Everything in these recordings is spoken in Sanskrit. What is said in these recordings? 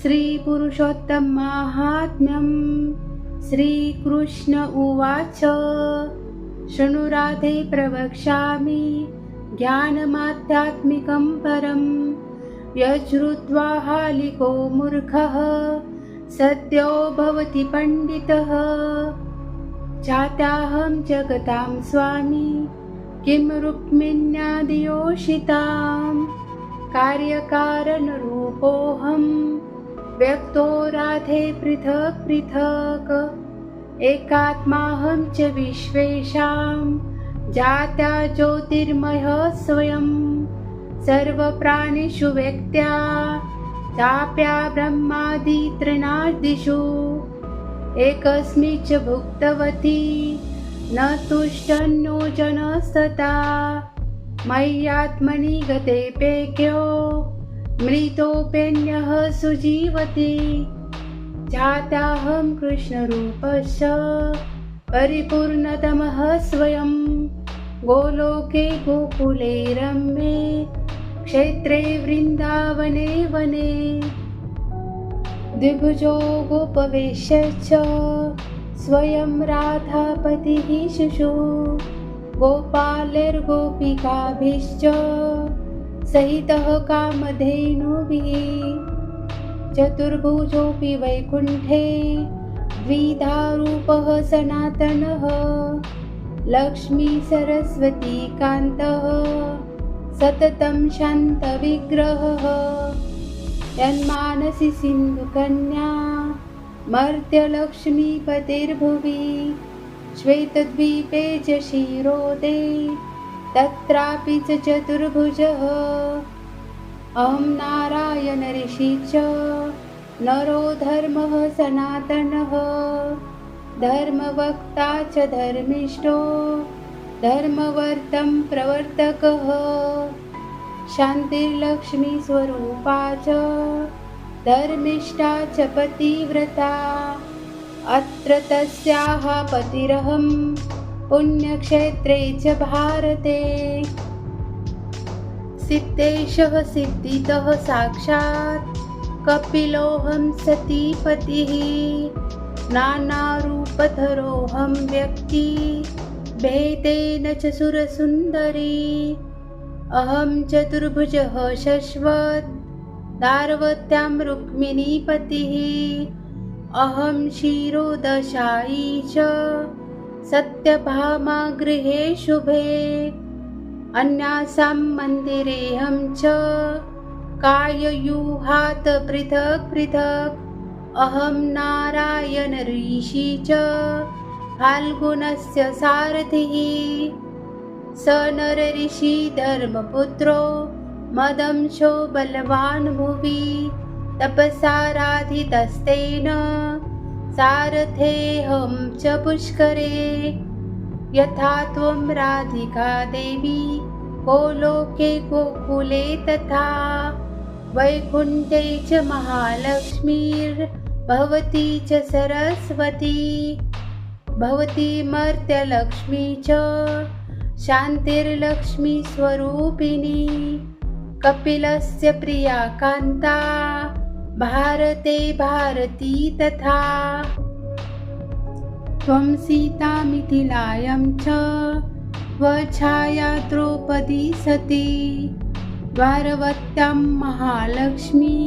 श्रीपुरुषोत्तममाहात्म्यं श्रीकृष्ण उवाच शृणु राधे प्रवक्ष्यामि ज्ञानमाध्यात्मिकं परं यच्छ्रुत्वा हालिको मूर्खः सद्यो भवति पण्डितः चात्याहं जगतां स्वामी किं रुक्मिण्यादियोषितां कार्यकारणरूपोऽहं व्यक्तो राधे पृथक् पृथक् एकात्माहं च विश्वेषां जात्या ज्योतिर्मयः स्वयं सर्वप्राणिषु व्यक्त्या चाप्या ब्रह्मादित्रिणादिषु एकस्मिन् च भुक्तवती न तुष्टन्नो जनस्तथा मय्यात्मनि गतेऽप्येक्यो मृतोऽप्यन्यः सुजीवति जात्याहं कृष्णरूपस्य परिपूर्णतमः स्वयं गोलोके गोकुले रम्ये क्षेत्रे वृन्दावने वने द्विभुजो गोपवेश्य च स्वयं राधापतिः शिशु गोपालैर्गोपिकाभिश्च सहितः कामधेनुभिः चतुर्भुजोऽपि वैकुण्ठे द्विधा रूपः सनातनः लक्ष्मी सरस्वती कान्तः सततं शान्तविग्रहः यन्मानसि सिन्धुकन्या मर्त्यलक्ष्मीपतिर्भुवि श्वेतद्वीपे च क्षीरोदे तत्रापि च चतुर्भुजः अहं नारायण ऋषि च नरो धर्मः सनातनः धर्मवक्ता च धर्मिष्ठो धर्मवर्तं प्रवर्तकः शान्तिर्लक्ष्मी स्वरूपा च धर्मिष्ठा च पतिव्रता अत्र तस्याः पतिरहं पुण्यक्षेत्रे च भारते सिद्धेशः सिद्धितः साक्षात् कपिलोऽहं सतीपतिः नानारूपधरोऽहं व्यक्ति भेदेन च सुरसुन्दरी अहं चतुर्भुजः शश्वत् दार्वत्यां रुक्मिणीपतिः अहं क्षीरोदशायी च सत्यभामा गृहे शुभे अन्यासां मन्दिरेऽहं च काययूहात् पृथक् पृथक् अहं नारायण ऋषि च फाल्गुनस्य सारथिः स नरऋषि धर्मपुत्रो मदंशो बलवान् भुवि तपसाराधितस्तेन सारथेऽहं च पुष्करे यथा त्वं राधिका देवी गोलोके गोकुले तथा वैकुण्ठे च महालक्ष्मीर्भवती च सरस्वती भवती मर्त्यलक्ष्मी च शान्तिर्लक्ष्मी स्वरूपिणी कपिलस्य प्रिया कान्ता भारते भारती तथा त्वं सीता मिथिलायां च स्वच्छाया द्रौपदी सती द्वारवत्यां महालक्ष्मी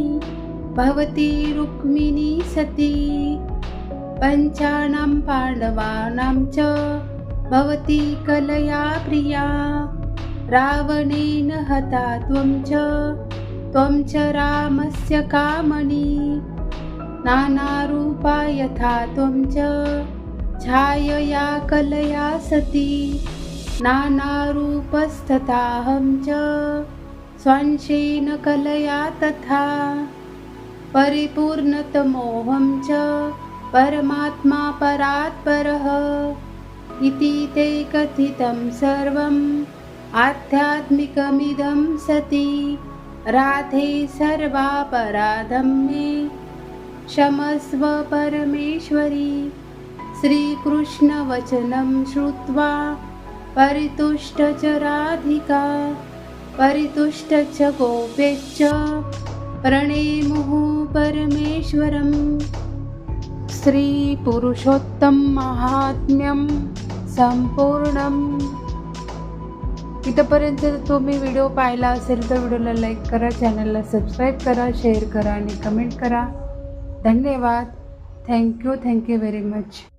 भवती रुक्मिणी सती पञ्चानां पाण्डवानां च भवती कलया प्रिया रावणेन हता त्वं च रामस्य कामनी नानारूपा यथा त्वं च छायया कलया सती नानारूपस्तथाहं च स्वांशेन कलया तथा परिपूर्णतमोऽहं च परमात्मा परात्परः इति ते कथितं सर्वम् आध्यात्मिकमिदं सति राधे सर्वापराधं मे क्षमस्व परमेश्वरी श्रीकृष्णवचनं श्रुत्वा परितुष्ट च राधिका परितुष्ट च गोपेश्च प्रणेमुः परमेश्वरं श्रीपुरुषोत्तम महात्म्यं संपूर्णम्. इथपर्यंत जर तुम्ही व्हिडिओ पाहिला असेल तर व्हिडिओला लाईक करा, चॅनलला सबस्क्राईब करा, शेअर करा आणि कमेंट करा. धन्यवाद. Thank you very much.